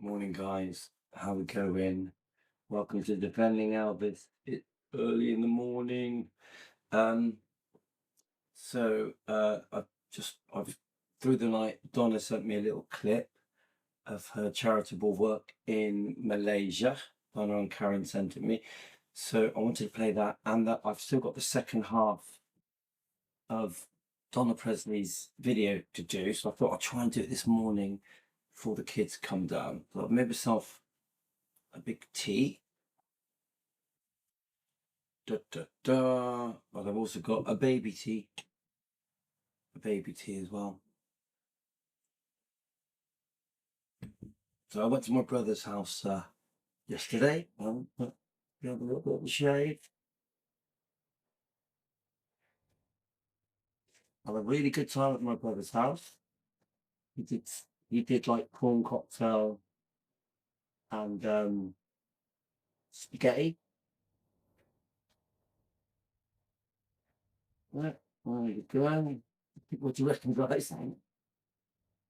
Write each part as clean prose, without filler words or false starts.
Morning, guys. How we going? Welcome to Defending Elvis. It's early in the morning. Um, I've through the night, Donna sent me a little clip of her charitable work in Malaysia. Donna and Karen sent it me. So I wanted to play that, and that I've still got the second half of Donna Presley's video to do. So I thought I'd try and do it this morning before the kids come down. So I've made myself a big tea. But I've also got a baby tea as well. So I went to my brother's house yesterday. Got a little bit of a shave. Had a really good time at my brother's house. He did like prawn cocktail and spaghetti. Yeah, there you go. What do you reckon, guys?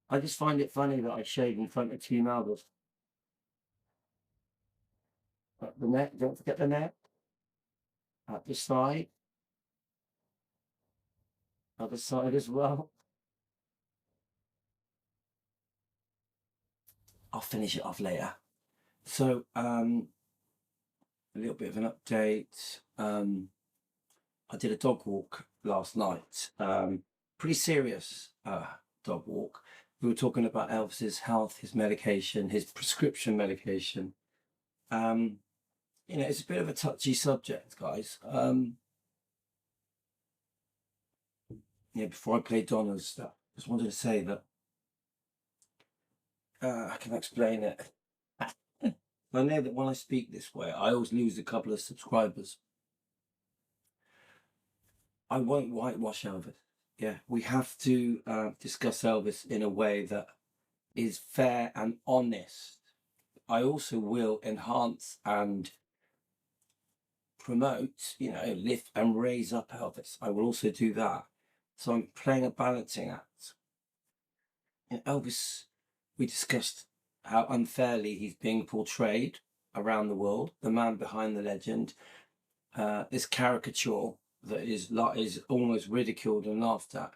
I just find it funny that I shave in front of Team Elvis. At the neck, don't forget the neck. At the side, other side as well. I'll finish it off later. So, a little bit of an update. I did a dog walk last night. Pretty serious dog walk. We were talking about Elvis's health, his medication, his prescription medication. It's a bit of a touchy subject, guys. Before I play Donna's stuff, I just wanted to say that I can explain it. I know that when I speak this way, I always lose a couple of subscribers. I won't whitewash Elvis. Yeah, we have to discuss Elvis in a way that is fair and honest. I also will enhance and promote, lift and raise up Elvis. I will also do that. So I'm playing a balancing act. Elvis, we discussed how unfairly he's being portrayed around the world, the man behind the legend, this caricature that is almost ridiculed and laughed at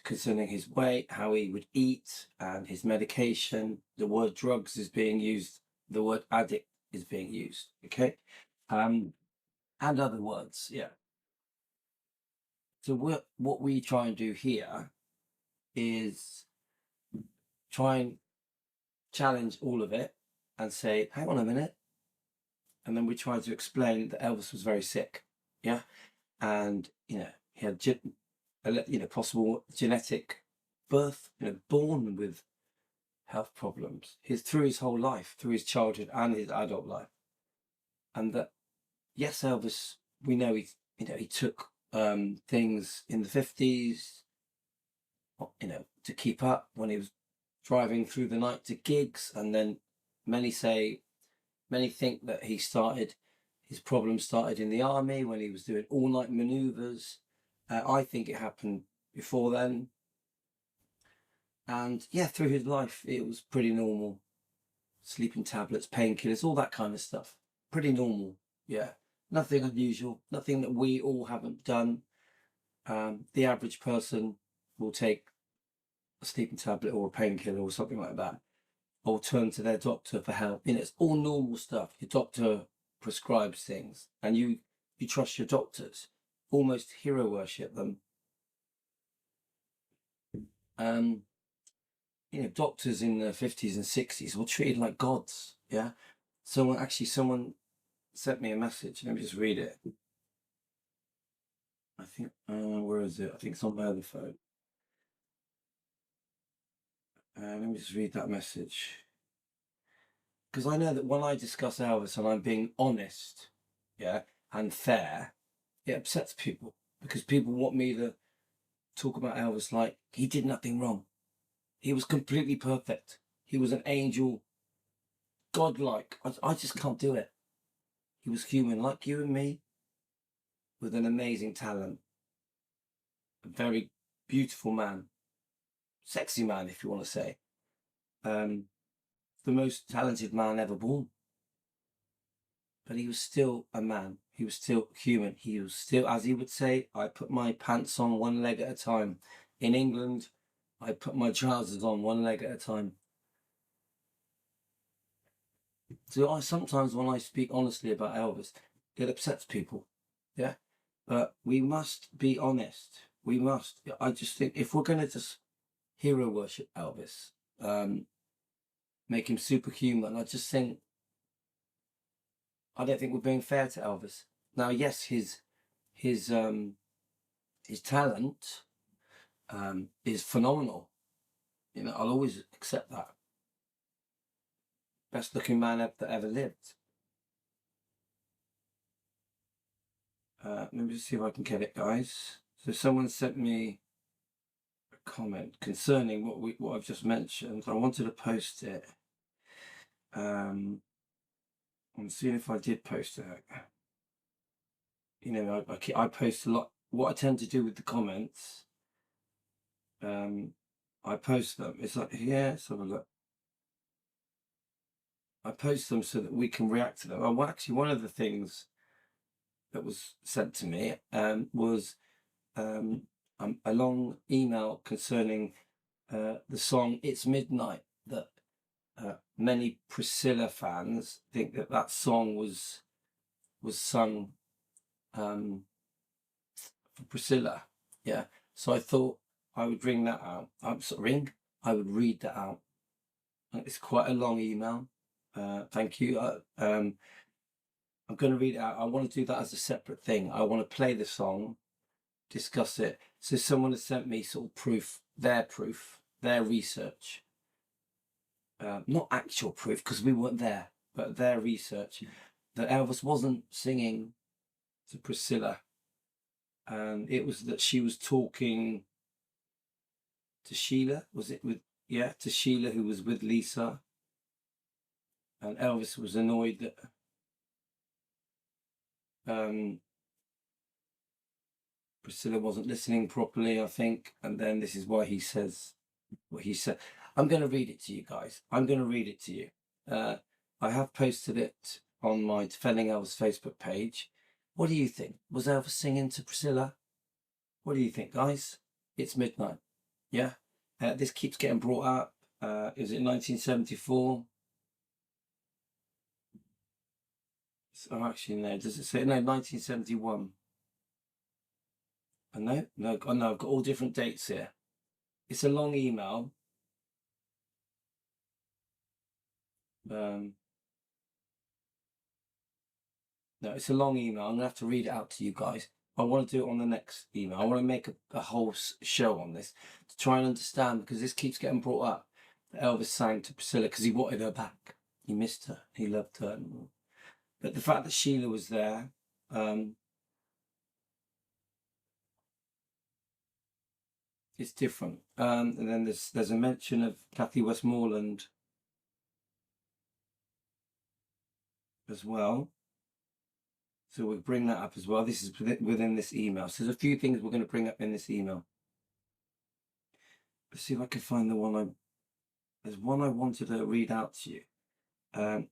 concerning his weight, how he would eat, and his medication. The word drugs is being used, the word addict is being used, okay? And other words, yeah. So what we try and do here is try and challenge all of it and say, hang on a minute. And then we try to explain that Elvis was very sick, yeah? And, he had possible genetic birth, born with health problems through his whole life, through his childhood and his adult life. And that, yes, Elvis, we know he took things in the 50s, to keep up when he was driving through the night to gigs. And then many think that his problems started in the army when he was doing all-night maneuvers. I think it happened before then. And yeah, through his life, it was pretty normal. Sleeping tablets, painkillers, all that kind of stuff. Pretty normal, yeah. Nothing unusual, nothing that we all haven't done. The average person will take a sleeping tablet or a painkiller or something like that, or turn to their doctor for help. It's all normal stuff. Your doctor prescribes things and you trust your doctors, almost hero worship them. Doctors in the 50s and 60s were treated like gods, yeah? Someone sent me a message. Let me just read it. I think, where is it? I think it's on my other phone. Let me just read that message. Because I know that when I discuss Elvis and I'm being honest, yeah, and fair, it upsets people because people want me to talk about Elvis like he did nothing wrong. He was completely perfect. He was an angel, godlike. I just can't do it. He was human like you and me with an amazing talent. A very beautiful man. Sexy man, if you want to say. the most talented man ever born. But he was still a man. He was still human. He was still, as he would say, I put my pants on one leg at a time. In England, I put my trousers on one leg at a time. So sometimes when I speak honestly about Elvis, it upsets people. Yeah. But we must be honest. We must. I just think if we're going to just hero worship Elvis, make him superhuman, I just think, I don't think we're being fair to Elvis. Now, yes, his talent is phenomenal. You know, I'll always accept that. Best looking man that ever lived. Let me just see if I can get it, guys. So someone sent me a comment concerning what I've just mentioned. I wanted to post it. I'm seeing if I did post it. You know, I post a lot. What I tend to do with the comments, I post them. It's like, yeah, let's have a look. I post them so that we can react to them. Well, actually, one of the things that was sent to me was a long email concerning the song "It's Midnight" that many Priscilla fans think that song was sung for Priscilla. Yeah, so I thought I would bring that out. I would read that out. It's quite a long email. Thank you. I'm going to read it out. I want to do that as a separate thing. I want to play the song, discuss it. So someone has sent me sort of proof, their research. Not actual proof, because we weren't there, but their research that Elvis wasn't singing to Priscilla. And it was that she was talking to Sheila. Was it to Sheila, who was with Lisa. And Elvis was annoyed that Priscilla wasn't listening properly, I think. And then this is why he says what he said. I'm going to read it to you guys. I'm going to read it to you. I have posted it on my Defending Elvis Facebook page. What do you think? Was Elvis singing to Priscilla? What do you think, guys? It's midnight. Yeah. This keeps getting brought up. Is it 1974? Oh, actually, no. Does it say? No, 1971. No, I've got all different dates here. It's a long email. No, it's a long email. I'm going to have to read it out to you guys. I want to do it on the next email. I want to make a whole show on this to try and understand, because this keeps getting brought up. Elvis sang to Priscilla because he wanted her back. He missed her. He loved her. But the fact that Sheila was there, it's different. And then there's a mention of Kathy Westmoreland as well. So we'll bring that up as well. This is within this email. So there's a few things we're going to bring up in this email. Let's see if I can find the one there's one I wanted to read out to you.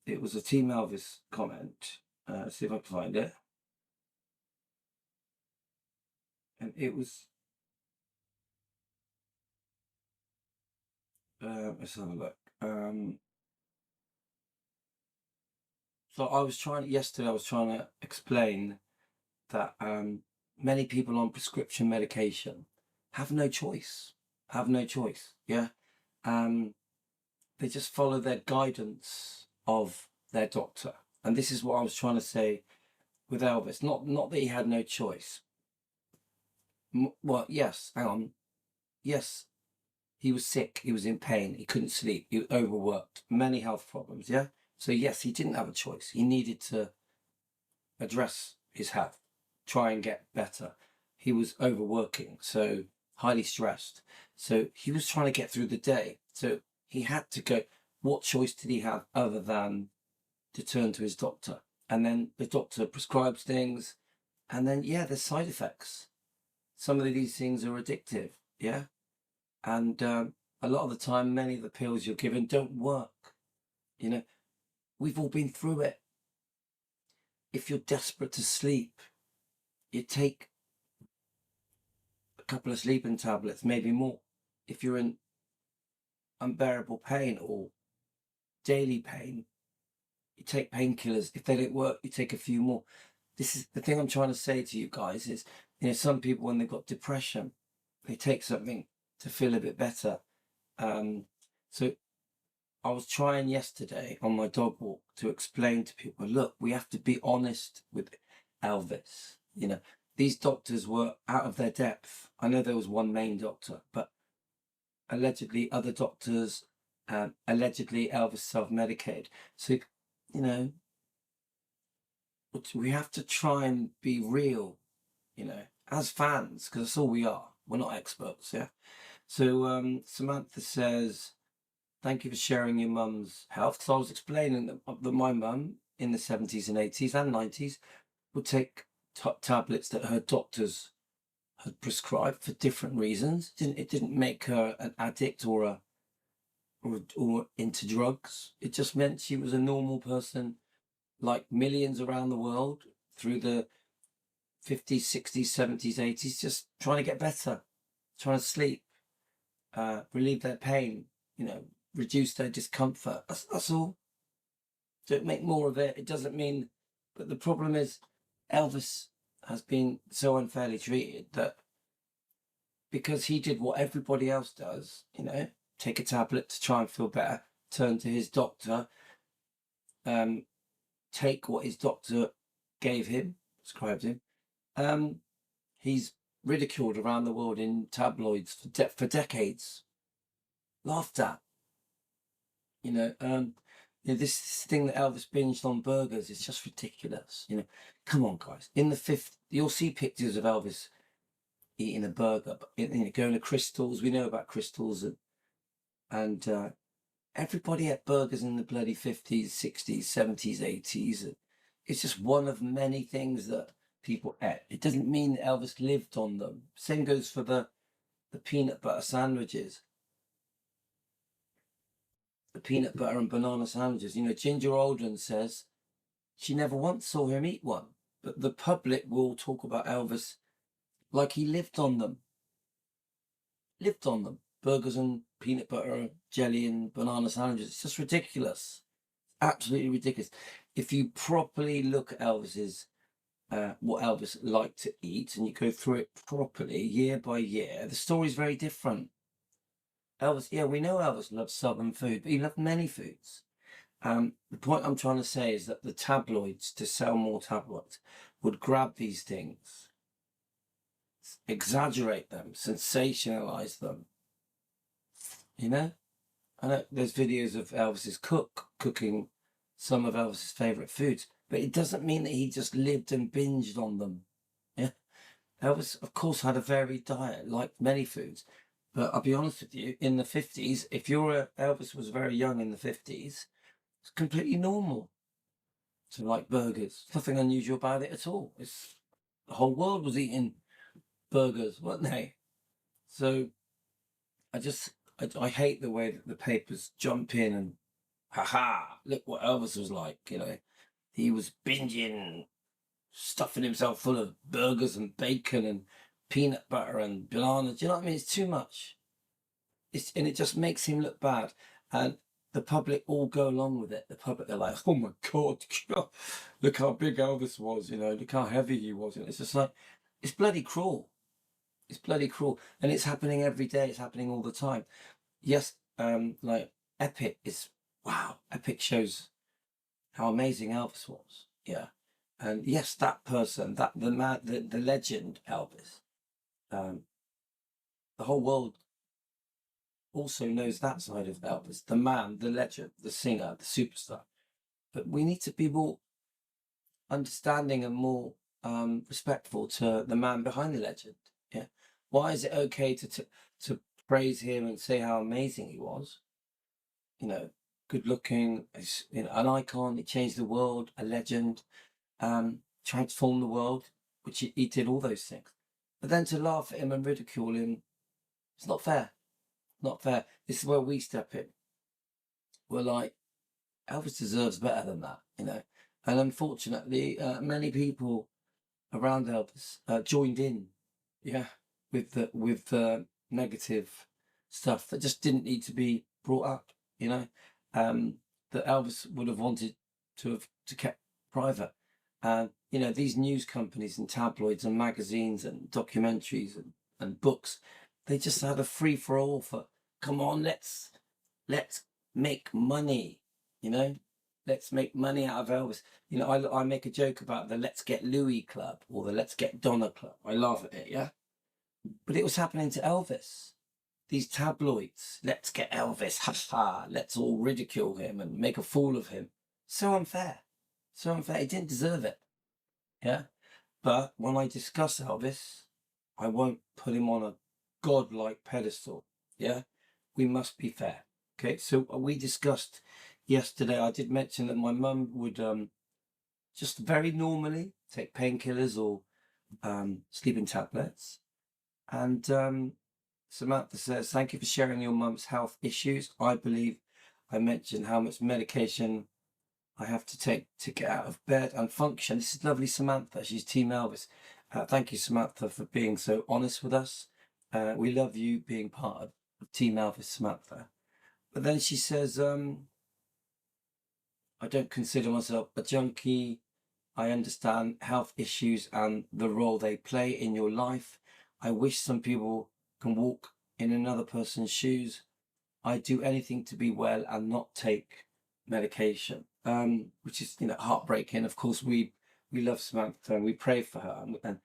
It was a Team Elvis comment. Let's see if I can find it. And it was, let's have a look. So yesterday I was trying to explain that many people on prescription medication have no choice. Yeah. They just follow their guidance of their doctor. And this is what I was trying to say with Elvis. Not that he had no choice. Well, yes, hang on. Yes, he was sick. He was in pain. He couldn't sleep. He was overworked. Many health problems, yeah? So yes, he didn't have a choice. He needed to address his health, try and get better. He was overworking, so highly stressed. So he was trying to get through the day. So he had to go. What choice did he have other than to turn to his doctor? And then the doctor prescribes things. And then, yeah, there's side effects. Some of these things are addictive, yeah? And a lot of the time, many of the pills you're given don't work. You know, we've all been through it. If you're desperate to sleep, you take a couple of sleeping tablets, maybe more. If you're in unbearable pain or daily pain, you take painkillers. If they don't work, you take a few more. This is the thing I'm trying to say to you guys is, some people, when they've got depression, they take something to feel a bit better. So I was trying yesterday on my dog walk to explain to people, look, we have to be honest with Elvis. These doctors were out of their depth. I know there was one main doctor, but allegedly other doctors, allegedly Elvis self-medicated. So, we have to try and be real, as fans, because that's all we are. We're not experts, yeah? So Samantha says, thank you for sharing your mum's health. So I was explaining that my mum in the 70s and 80s and 90s would take tablets that her doctors had prescribed for different reasons. It didn't make her an addict or into drugs. It just meant she was a normal person, like millions around the world, through the 50s, 60s, 70s, 80s, just trying to get better, trying to sleep, relieve their pain, reduce their discomfort. That's all. Don't make more of it. It doesn't mean, but the problem is Elvis has been so unfairly treated that because he did what everybody else does, take a tablet to try and feel better, turn to his doctor, take what his doctor gave him, prescribed him. He's ridiculed around the world in tabloids for decades, laughed at. This thing that Elvis binged on burgers is just ridiculous. Come on, guys. In the 50s, you'll see pictures of Elvis eating a burger, but going to Crystals. We know about Crystals, and everybody ate burgers in the bloody 50s, 60s, 70s, 80s. It's just one of many things that people ate. It doesn't mean that Elvis lived on them. Same goes for the peanut butter sandwiches. The peanut butter and banana sandwiches. Ginger Alden says she never once saw him eat one, but the public will talk about Elvis like he lived on them. Lived on them. Burgers and peanut butter, jelly and banana sandwiches. It's just ridiculous. Absolutely ridiculous. If you properly look at Elvis's, what Elvis liked to eat, and you go through it properly, year by year, the story's very different. Elvis, yeah, we know Elvis loved Southern food, but he loved many foods. The point I'm trying to say is that the tabloids, to sell more tabloids, would grab these things, exaggerate them, sensationalize them. I know there's videos of Elvis's cooking some of Elvis's favorite foods, but it doesn't mean that he just lived and binged on them. Yeah, Elvis, of course, had a varied diet, like many foods. But I'll be honest with you, in the 50s, if Elvis was very young in the 50s, it's completely normal to like burgers. Nothing unusual about it at all. The whole world was eating burgers, weren't they? So I hate the way that the papers jump in and, look what Elvis was like. He was binging, stuffing himself full of burgers and bacon and peanut butter and bananas. Do you know what I mean? It's too much. And it just makes him look bad. And the public all go along with it. The public are like, oh my God, look how big Elvis was, look how heavy he was. It's just like, it's bloody cruel. It's bloody cruel. And it's happening every day. It's happening all the time. Yes, like Epic is, wow, Epic shows how amazing Elvis was. Yeah. And yes, that person, the man, the legend Elvis, the whole world also knows that side of Elvis, the man, the legend, the singer, the superstar. But we need to be more understanding and more respectful to the man behind the legend. Yeah. Why is it okay to praise him and say how amazing he was? Good looking, an icon. He changed the world, a legend, transformed the world, which he did all those things. But then to laugh at him and ridicule him, it's not fair. Not fair. This is where we step in. We're like, Elvis deserves better than that, And unfortunately, many people around Elvis joined in, yeah, with the negative stuff that just didn't need to be brought up, um, that Elvis would have wanted to kept private. And these news companies and tabloids and magazines and documentaries and books, they just have a free for all for, come on, let's make money, let's make money out of Elvis. I make a joke about the Let's Get Louis Club or the Let's Get Donna Club. I laugh at it, yeah? But it was happening to Elvis. These tabloids, let's get Elvis, ha ha, let's all ridicule him and make a fool of him. So unfair. So unfair. He didn't deserve it, yeah? But when I discuss Elvis, I won't put him on a godlike pedestal, yeah? We must be fair, okay? So we discussed yesterday, I did mention that my mum would just very normally take painkillers or sleeping tablets. And Samantha says, thank you for sharing your mum's health issues. I believe I mentioned how much medication I have to take to get out of bed and function. This is lovely Samantha. She's Team Elvis. Thank you, Samantha, for being so honest with us. We love you being part of Team Elvis, Samantha. But then she says, I don't consider myself a junkie. I understand health issues and the role they play in your life. I wish some people can walk in another person's shoes. I do anything to be well and not take medication, which is heartbreaking. Of course, we love Samantha and we pray for her and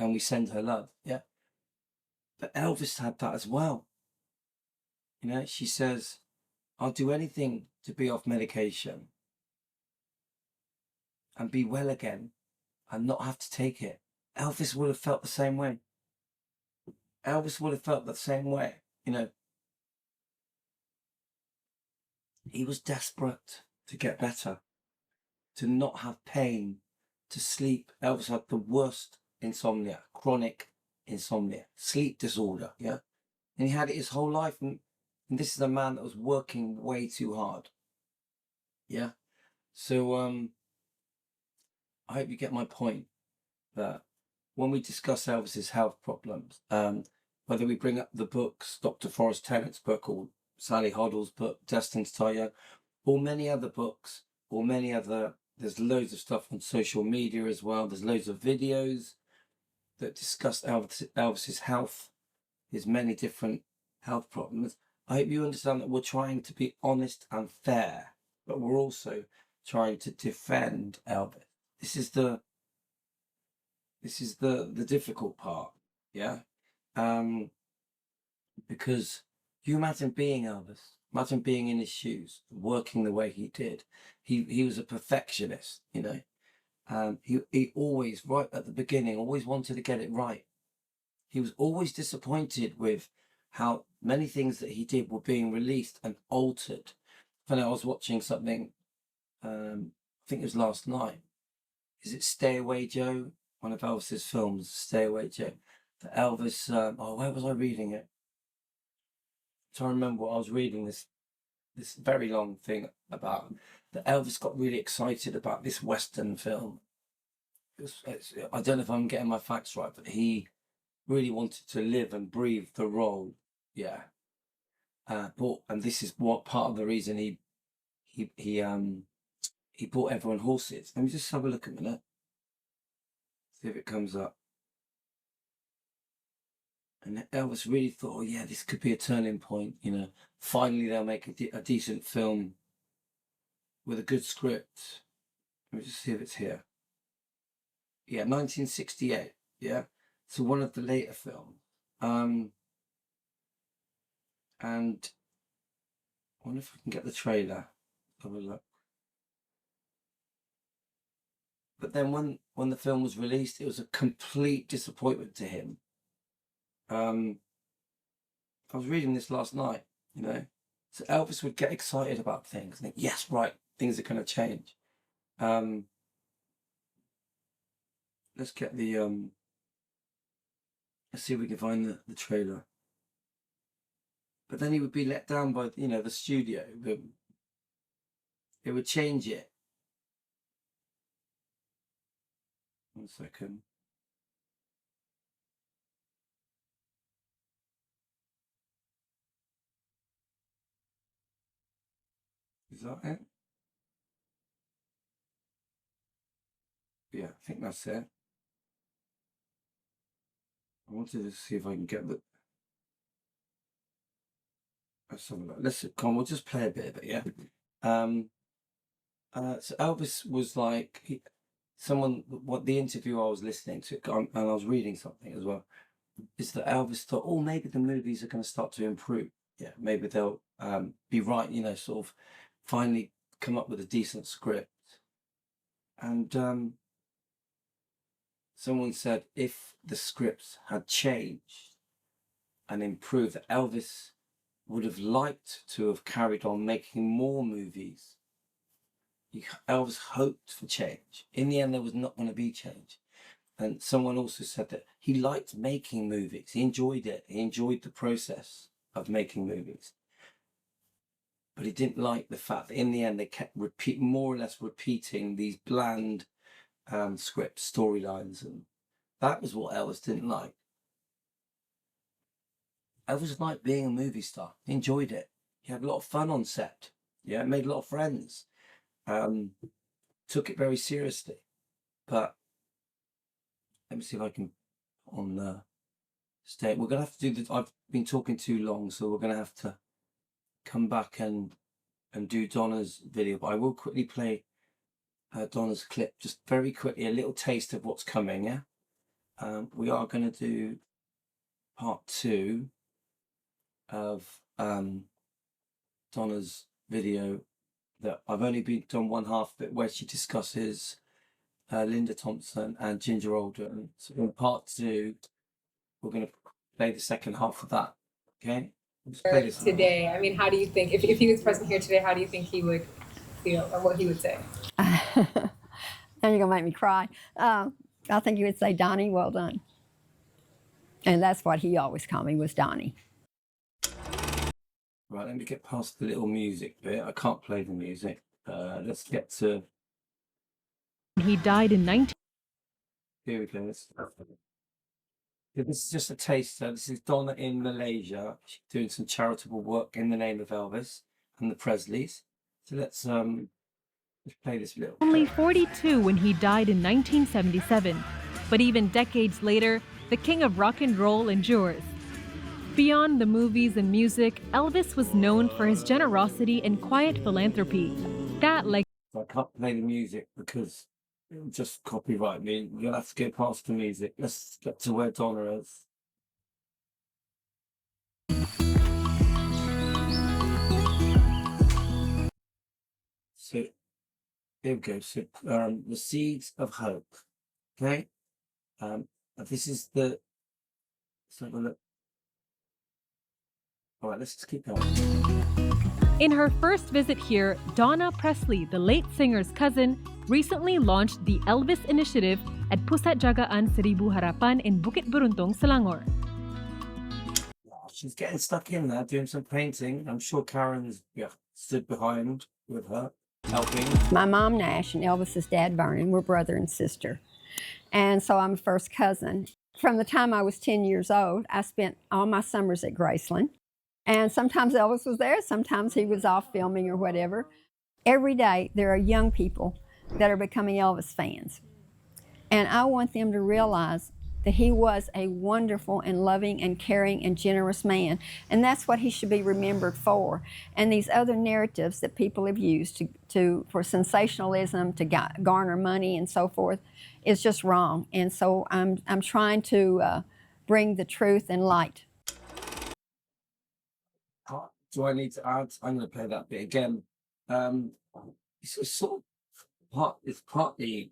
we send her love. Yeah, but Elvis had that as well. She says, I'll do anything to be off medication and be well again and not have to take it. Elvis would have felt the same way. Elvis would have felt the same way. He was desperate to get better, to not have pain, to sleep. Elvis had the worst insomnia, chronic insomnia, sleep disorder, yeah? And he had it his whole life. And this is a man that was working way too hard, yeah? So I hope you get my point that when we discuss Elvis's health problems, whether we bring up the books, Dr. Forrest Tennant's book or Sally Hoddle's book, Destined to Die Young, or many other books, or many other, there's loads of stuff on social media as well. There's loads of videos that discuss Elvis's health, his many different health problems. I hope you understand that we're trying to be honest and fair, but we're also trying to defend Elvis. This is the difficult part, yeah? Because you imagine being Elvis, imagine being in his shoes, working the way he did. He was a perfectionist, he always, right at the beginning, always wanted to get it right. He was always disappointed with how many things that he did were being released and altered. Funny, I was watching something, I think it was last night. Is it Stay Away Joe? One of Elvis's films, Stay Away Joe. The Elvis, where was I reading it? So I remember what I was reading this very long thing about that Elvis got really excited about this Western film. I don't know if I'm getting my facts right, but he really wanted to live and breathe the role. Yeah. And this is what part of the reason he bought everyone horses. Let me just have a look a minute. See if it comes up. And Elvis really thought, oh yeah, this could be a turning point. Finally they'll make a decent film with a good script. Let me just see if it's here. Yeah, 1968. Yeah, so one of the later films. And I wonder if I can get the trailer. Have a look. But then when the film was released, it was a complete disappointment to him. I was reading this last night, So Elvis would get excited about things and think, yes, right, things are going to change. Let's get the, let's see if we can find the trailer. But then he would be let down by, the studio. it would change it. 1 second. Is that it? Yeah, I think that's it. I wanted to see if I can get the. Let's have a look. Come on, we'll just play a bit of it, yeah? So Elvis was like, what the interview I was listening to, and I was reading something as well, is that Elvis thought, oh, maybe the movies are going to start to improve. Yeah, maybe they'll be right, sort of finally come up with a decent script. And someone said if the scripts had changed and improved, that Elvis would have liked to have carried on making more movies. Elvis hoped for change. In the end, there was not going to be change. And someone also said that he liked making movies. He enjoyed it. He enjoyed the process of making movies. But he didn't like the fact that in the end, they kept more or less repeating these bland scripts, storylines. And that was what Elvis didn't like. Elvis liked being a movie star. He enjoyed it. He had a lot of fun on set. Yeah, made a lot of friends. Took it very seriously. But let me see if I can on the state. We're gonna have to do this. I've been talking too long, so we're gonna have to come back and do Donna's video. But I will quickly play Donna's clip, just very quickly, a little taste of what's coming. Yeah, we are gonna do part 2 of Donna's video that I've only done one half of it, where she discusses Linda Thompson and Ginger Alden. So in part 2, we're going to play the second half of that. Okay? Let's play this today. I mean, how do you think, if he was present here today, how do you think he would feel, or what he would say? Now you're going to make me cry. I think he would say, Donnie, well done. And that's what he always called me, was Donnie. Right, let me get past the little music bit. I can't play the music. Let's get to... He died in 19... Here we go. This is just a taster. This is Donna in Malaysia. She's doing some charitable work in the name of Elvis and the Presleys. So let's play this little. Only 42 when he died in 1977. But even decades later, the king of rock and roll endures. Beyond the movies and music, Elvis was known for his generosity and quiet philanthropy. That, like... I can't play the music because it will just copyright me. You'll have to get past the music. Let's get to where Donna is. So, here we go. So, the seeds of hope. Okay? This is the... Let's have a look. All right, let's just keep going. In her first visit here, Donna Presley, the late singer's cousin, recently launched the Elvis Initiative at Pusat Jagaan Seribu Harapan in Bukit Beruntung, Selangor. She's getting stuck in there, doing some painting. I'm sure Karen's stood behind with her, helping. My mom, Nash, and Elvis's dad, Vernon, were brother and sister. And so I'm a first cousin. From the time I was 10 years old, I spent all my summers at Graceland. And sometimes Elvis was there, sometimes he was off filming or whatever. Every day there are young people that are becoming Elvis fans. And I want them to realize that he was a wonderful and loving and caring and generous man. And that's what he should be remembered for. And these other narratives that people have used for sensationalism, to garner money and so forth, is just wrong. And so I'm trying to bring the truth and light. Do I need to add? I'm going to play that bit again. It's sort of it's partly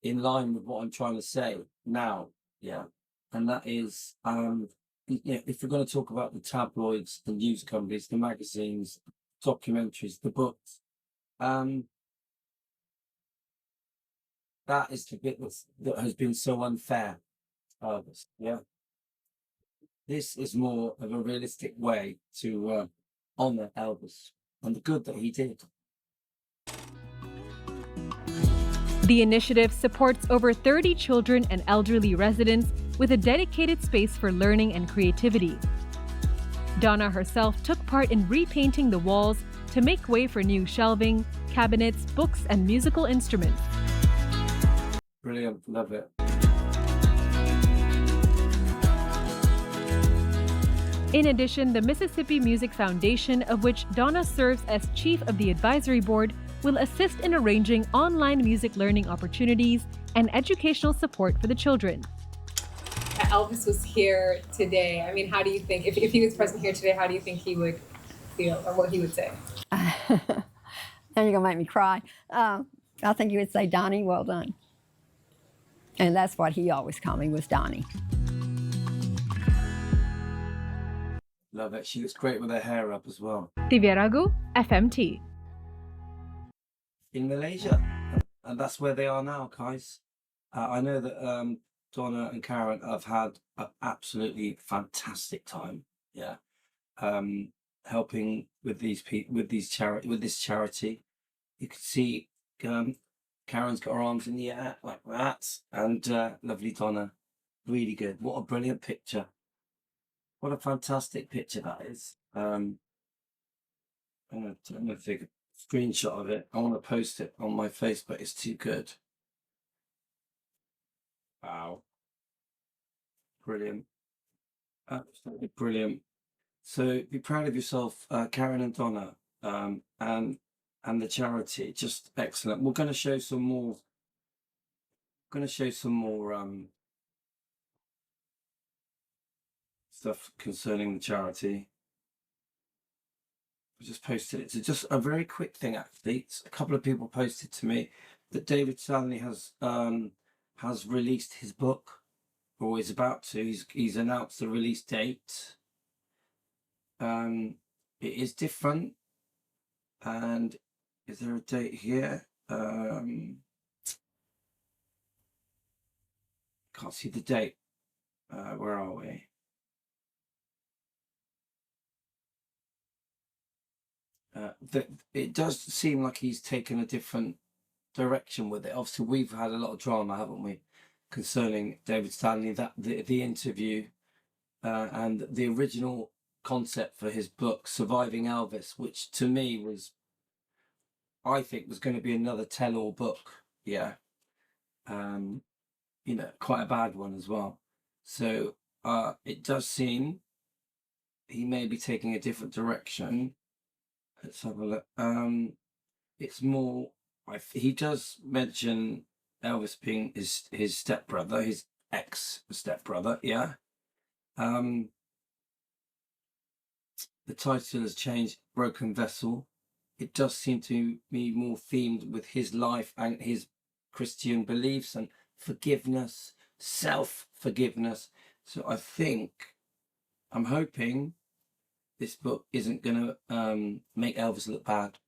in line with what I'm trying to say now, yeah. And that is, if we're going to talk about the tabloids, the news companies, the magazines, documentaries, the books, that is the bit that has been so unfair, yeah. This is more of a realistic way to honour Elvis and the good that he did. The initiative supports over 30 children and elderly residents with a dedicated space for learning and creativity. Donna herself took part in repainting the walls to make way for new shelving, cabinets, books, and musical instruments. Brilliant, love it. In addition, the Mississippi Music Foundation, of which Donna serves as chief of the advisory board, will assist in arranging online music learning opportunities and educational support for the children. Elvis was here today. I mean, how do you think, if he was present here today, how do you think he would feel or what he would say? Now you're gonna make me cry. I think you would say, Donnie, well done. And that's what he always called me, was Donnie. Love it. She looks great with her hair up as well. Tiviaragu, FMT. In Malaysia, and that's where they are now, guys. I know that Donna and Karen have had an absolutely fantastic time. Yeah, helping with this charity. You can see Karen's got her arms in the air like that, and lovely Donna, really good. What a brilliant picture! What a fantastic picture that is. I'm gonna take a screenshot of it. I want to post it on my Facebook. It's too good. Wow. Brilliant. Absolutely brilliant. So be proud of yourself, Karen and Donna, and the charity. Just excellent. We're going to show some more. Stuff concerning the charity. I just posted it. So just a very quick thing, actually. It's a couple of people posted to me that David Stanley has released his book, or is about to. He's announced the release date. It is different. And is there a date here? Can't see the date. Where are we? It does seem like he's taken a different direction with it. Obviously, we've had a lot of drama, haven't we, concerning David Stanley, that the interview and the original concept for his book, Surviving Elvis, which to me I think was going to be another tell-all book. Yeah. Quite a bad one as well. So it does seem he may be taking a different direction. Let's have a look. It's more. He does mention Elvis being his stepbrother, his ex stepbrother. Yeah. The title has changed. Broken Vessel. It does seem to be more themed with his life and his Christian beliefs and forgiveness, self-forgiveness. So I'm hoping this book isn't going to make Elvis look bad.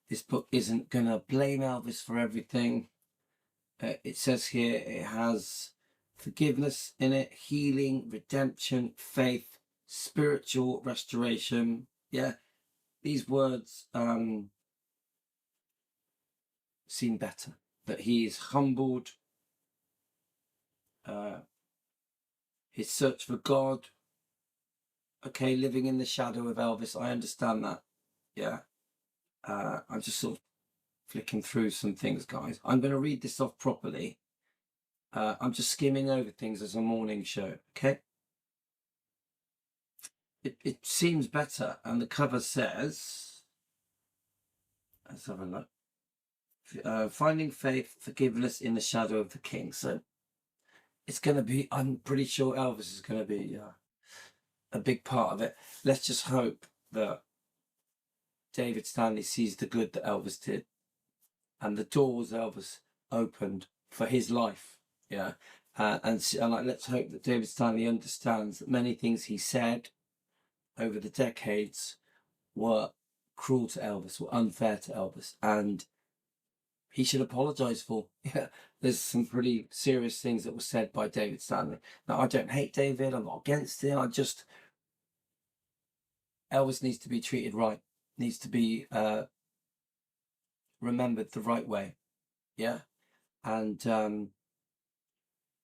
This book isn't going to blame Elvis for everything. It says here it has forgiveness in it, healing, redemption, faith, spiritual restoration. Yeah, these words seem better. That he is humbled. His search for God. Okay, living in the shadow of Elvis. I understand that. Yeah. I'm just sort of flicking through some things, guys. I'm going to read this off properly. I'm just skimming over things as a morning show. Okay. It seems better, and the cover says, let's have a look. Finding faith, forgiveness in the shadow of the king. So it's going to be, I'm pretty sure Elvis is going to be a big part of it. Let's just hope that David Stanley sees the good that Elvis did and the doors Elvis opened for his life. Yeah. And let's hope that David Stanley understands that many things he said over the decades were cruel to Elvis, were unfair to Elvis, and he should apologize for. Yeah, there's some pretty serious things that were said by David Stanley. Now, I don't hate David, I'm not against him, Elvis needs to be treated right, needs to be remembered the right way. Yeah. and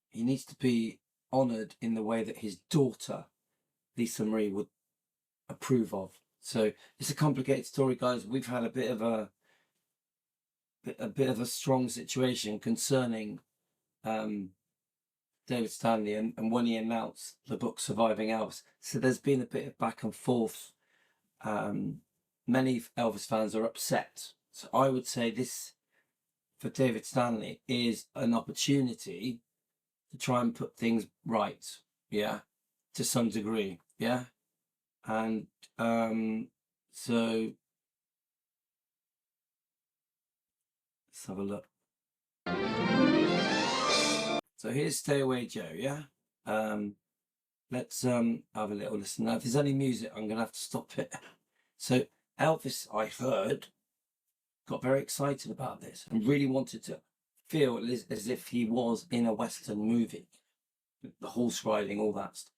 he needs to be honoured in the way that his daughter, Lisa Marie, would approve of. So it's a complicated story, guys. We've had a bit of a strong situation concerning David Stanley and when he announced the book Surviving Elvis. So there's been a bit of back and forth. Many Elvis fans are upset. So I would say this, for David Stanley, is an opportunity to try and put things right, yeah, to some degree, yeah. And so let's have a look. So here's Stay Away Joe, yeah. Let's have a little listen. Now, if there's any music, I'm gonna have to stop it. So Elvis, I heard, got very excited about this and really wanted to feel as if he was in a Western movie, the horse riding, all that stuff.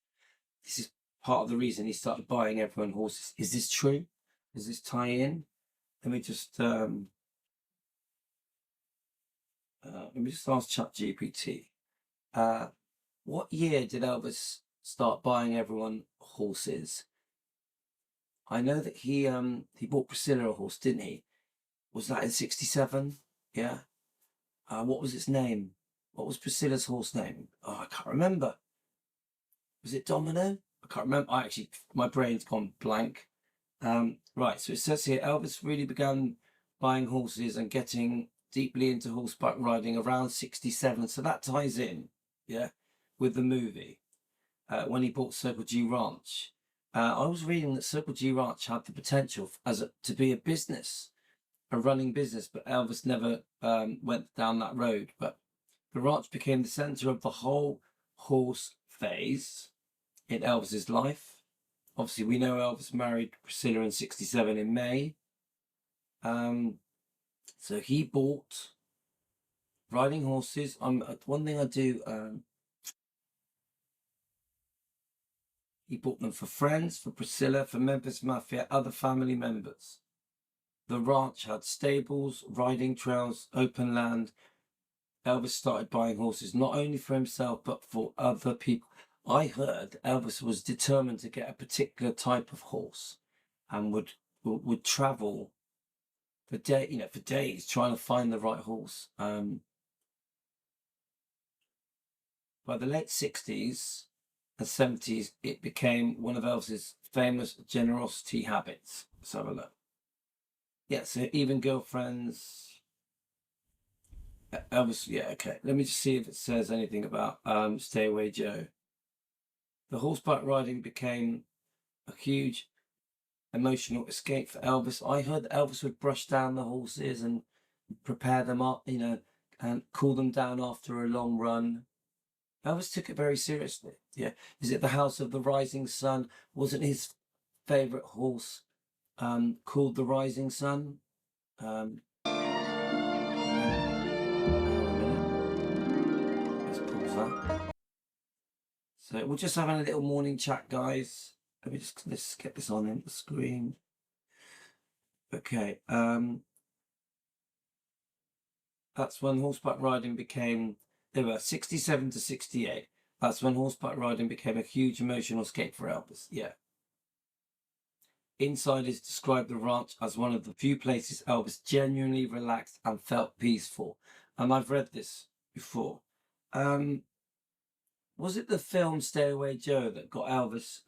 This is part of the reason he started buying everyone horses. Is this true? Does this tie in? Let me just ask ChatGPT. What year did Elvis start buying everyone horses? I know that he bought Priscilla a horse, didn't he? Was that in 67? Yeah. What was its name? What was Priscilla's horse name? Oh, I can't remember. Was it Domino? I can't remember. My brain's gone blank. Right, so it says here, Elvis really began buying horses and getting deeply into horseback riding around 67. So that ties in, yeah, with the movie, when he bought Circle G Ranch. I was reading that Circle G Ranch had the potential to be a business, a running business, but Elvis never went down that road. But the ranch became the center of the whole horse phase in Elvis's life. Obviously, we know Elvis married Priscilla in 67 in May. So he bought riding horses. One thing I do, he bought them for friends, for Priscilla, for Memphis Mafia, other family members. The ranch had stables, riding trails, open land. Elvis started buying horses not only for himself, but for other people. I heard Elvis was determined to get a particular type of horse and would travel for days trying to find the right horse. By the late 60s and 70s, it became one of Elvis's famous generosity habits. Let's have a look. Yeah, so even girlfriends. Elvis, yeah, okay. Let me just see if it says anything about Stay Away Joe. The horseback riding became a huge emotional escape for Elvis. I heard that Elvis would brush down the horses and prepare them up, and cool them down after a long run. Elvis took it very seriously. Yeah. Is it the House of the Rising Sun? Wasn't his favorite horse called the Rising Sun? Let's pause that. So we're just having a little morning chat, guys. Let's get this on the screen. Okay. That's when horseback riding became. They were 67 to 68. That's when horseback riding became a huge emotional escape for Elvis. Yeah. Insiders describe the ranch as one of the few places Elvis genuinely relaxed and felt peaceful. And I've read this before. Was it the film Stay Away Joe that got Elvis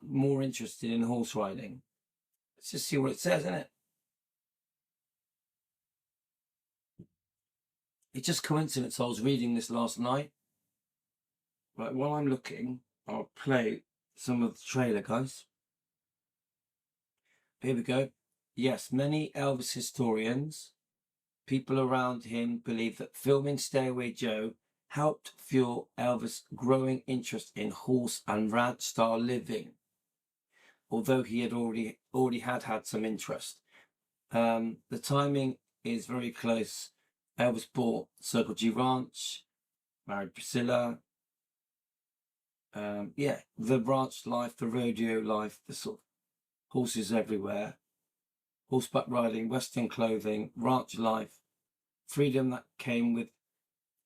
more interested in horse riding? Let's just see what it says, innit? It's just coincidence I was reading this last night. Right, while I'm looking, I'll play some of the trailer, guys. Here we go. Yes, many Elvis historians, people around him, believe that filming Stay Away Joe helped fuel Elvis' growing interest in horse and ranch style living, although he had already had some interest. The timing is very close. Elvis bought Circle G Ranch, married Priscilla. The ranch life, the rodeo life, the sort of horses everywhere. horseback riding, Western clothing, ranch life, freedom that came with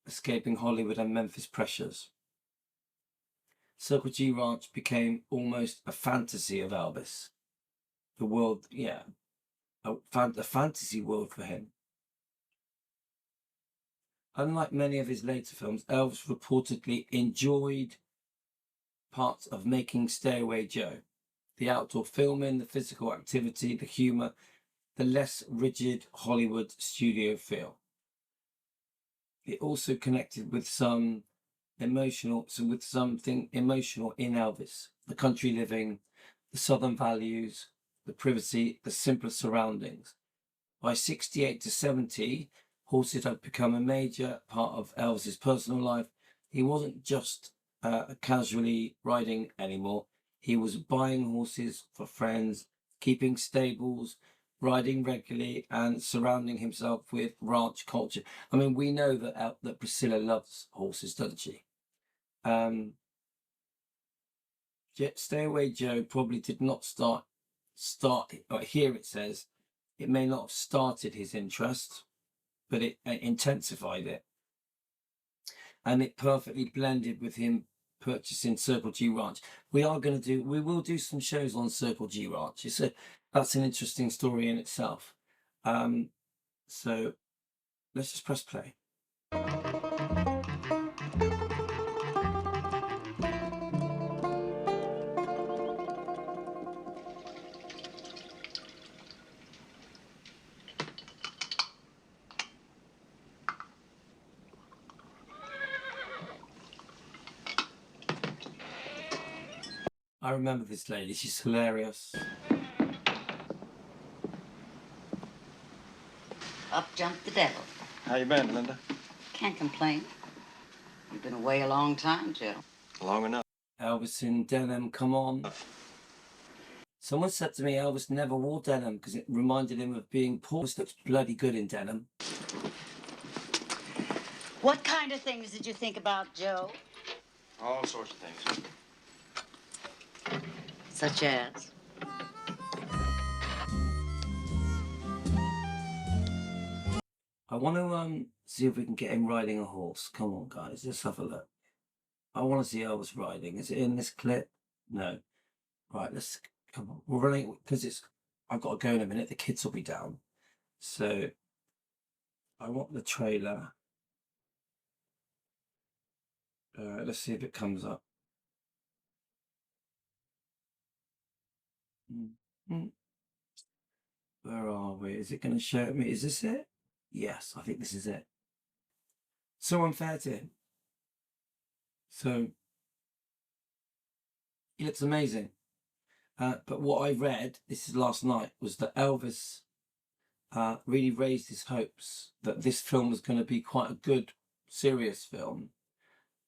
escaping Hollywood and Memphis pressures. Circle G Ranch became almost a fantasy of Elvis. The world, yeah, a fantasy world for him. Unlike many of his later films, Elvis reportedly enjoyed parts of making Stay Away Joe. The outdoor filming, the physical activity, the humor, the less rigid Hollywood studio feel. It also connected with something emotional in Elvis, the country living, the southern values, the privacy, the simpler surroundings. By 68 to 70, horses had become a major part of Elvis's personal life. He wasn't just casually riding anymore. He was buying horses for friends, keeping stables, riding regularly, and surrounding himself with ranch culture. I mean, we know that Priscilla loves horses, doesn't she? Stay Away Joe probably did not start. Here it says it may not have started his interest, but it intensified it, and it perfectly blended with him purchasing Circle G Ranch. We will do some shows on Circle G Ranch. That's an interesting story in itself. So let's just press play. I remember this lady. She's hilarious. Up jumped the devil. How you been, Linda? Can't complain. You've been away a long time, Joe. Long enough. Elvis in denim, come on. Someone said to me Elvis never wore denim because it reminded him of being poor. Elvis looks bloody good in denim. What kind of things did you think about, Joe? All sorts of things. Such as? I want to see if we can get him riding a horse. Come on, guys, let's have a look. I want to see Elvis riding. Is it in this clip? No. Right, let's come on. We're running because I've got to go in a minute. The kids will be down. So I want the trailer. Let's see if it comes up. Where are we? Is it going to show me? Is this it? Yes, I think this is it. So unfair to him. So he looks amazing. But what I read, this is last night, was that Elvis really raised his hopes that this film was going to be quite a good, serious film.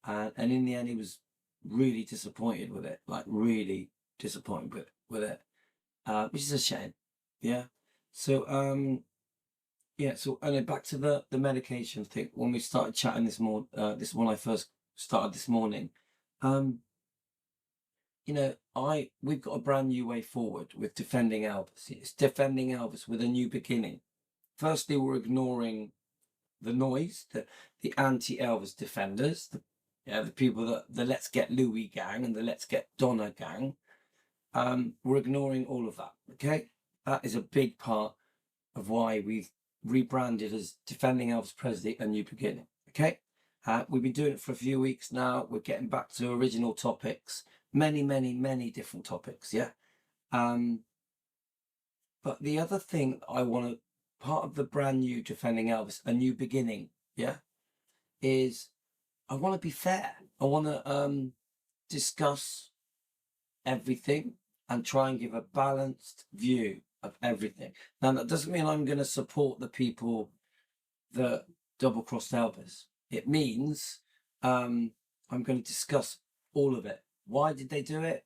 And in the end, he was really disappointed with it, like really disappointed with it, which is a shame. Yeah. So, so and then back to the medication thing. When we started chatting this morning, when I first started this morning, we've got a brand new way forward with defending Elvis. It's defending Elvis with a new beginning. Firstly, we're ignoring the noise, the anti-Elvis defenders, the people the Let's Get Louis gang and the Let's Get Donna gang. We're ignoring all of that. Okay, that is a big part of why we've rebranded as Defending Elvis Presley, a New Beginning. Okay, we've been doing it for a few weeks now. We're getting back to original topics, many different topics. Yeah. But the other thing I want to, part of the brand new Defending Elvis, a New Beginning, yeah, is I want to be fair. I want to discuss everything and try and give a balanced view of everything. Now, that doesn't mean I'm going to support the people that double-crossed Elvis. It means I'm going to discuss all of it. Why did they do it?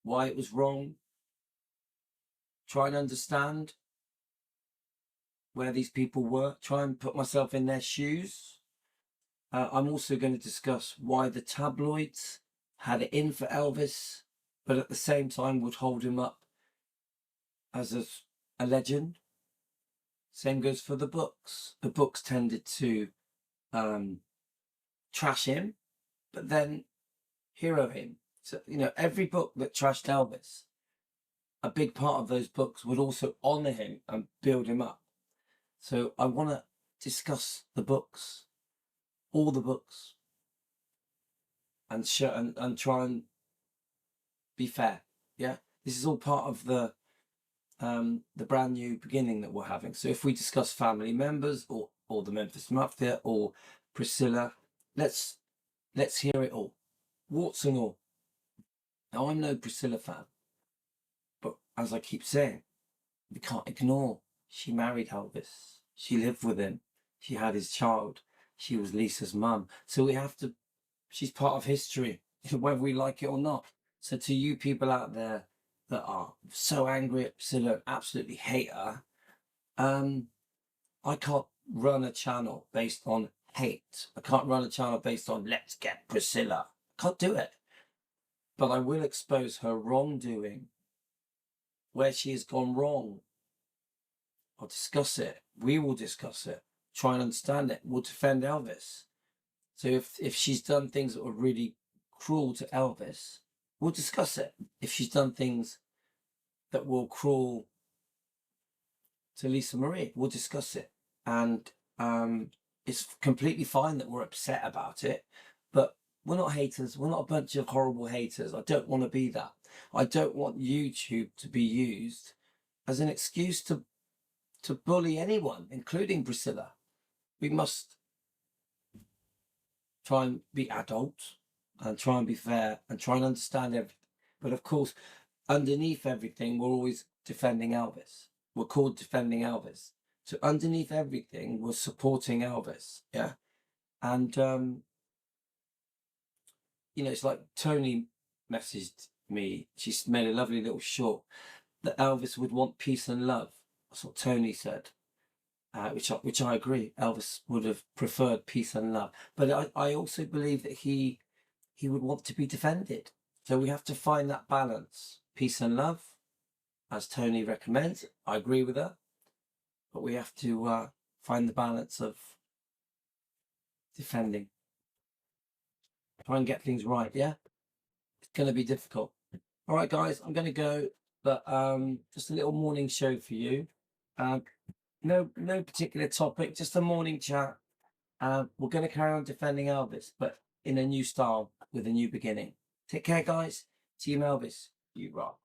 Why it was wrong? Try and understand where these people were. Try and put myself in their shoes. I'm also going to discuss why the tabloids had it in for Elvis, but at the same time would hold him up as a legend. Same goes for the books. The books tended to trash him, but then hero him. So, you know, every book that trashed Elvis, a big part of those books would also honor him and build him up. So I want to discuss the books, all the books, and show and try and be fair. Yeah, this is all part of the brand new beginning that we're having. So if we discuss family members or the Memphis Mafia or Priscilla, let's hear it all, warts and all. Now, I'm no Priscilla fan, but as I keep saying, we can't ignore she married Elvis, she lived with him, she had his child, she was Lisa's mum. So we have to, she's part of history, whether we like it or not. So to you people out there that are so angry at Priscilla, absolutely hate her, I can't run a channel based on hate. I can't run a channel based on let's get Priscilla. I can't do it. But I will expose her wrongdoing, where she has gone wrong. I'll discuss it. We will discuss it. Try and understand it. We'll defend Elvis. So if she's done things that were really cruel to Elvis, we'll discuss it. If she's done things that were cruel to Lisa Marie, we'll discuss it. And it's completely fine that we're upset about it, but we're not haters. We're not a bunch of horrible haters. I don't want to be that. I don't want YouTube to be used as an excuse to bully anyone, including Priscilla. We must try and be adult and try and be fair and try and understand everything. But of course, underneath everything, we're always defending Elvis. We're called defending Elvis. So underneath everything, we're supporting Elvis. Yeah. And, you know, it's like Tony messaged me. She's made a lovely little short that Elvis would want peace and love. That's what Tony said, which I agree. Elvis would have preferred peace and love. But I also believe that he would want to be defended. So we have to find that balance. Peace and love, as Tony recommends. I agree with her. But we have to find the balance of defending. Try and get things right, yeah? It's going to be difficult. All right, guys, I'm going to go. But just a little morning show for you. No particular topic, just a morning chat. We're going to carry on defending Elvis, but in a new style with a new beginning. Take care, guys. Team Elvis, you rock.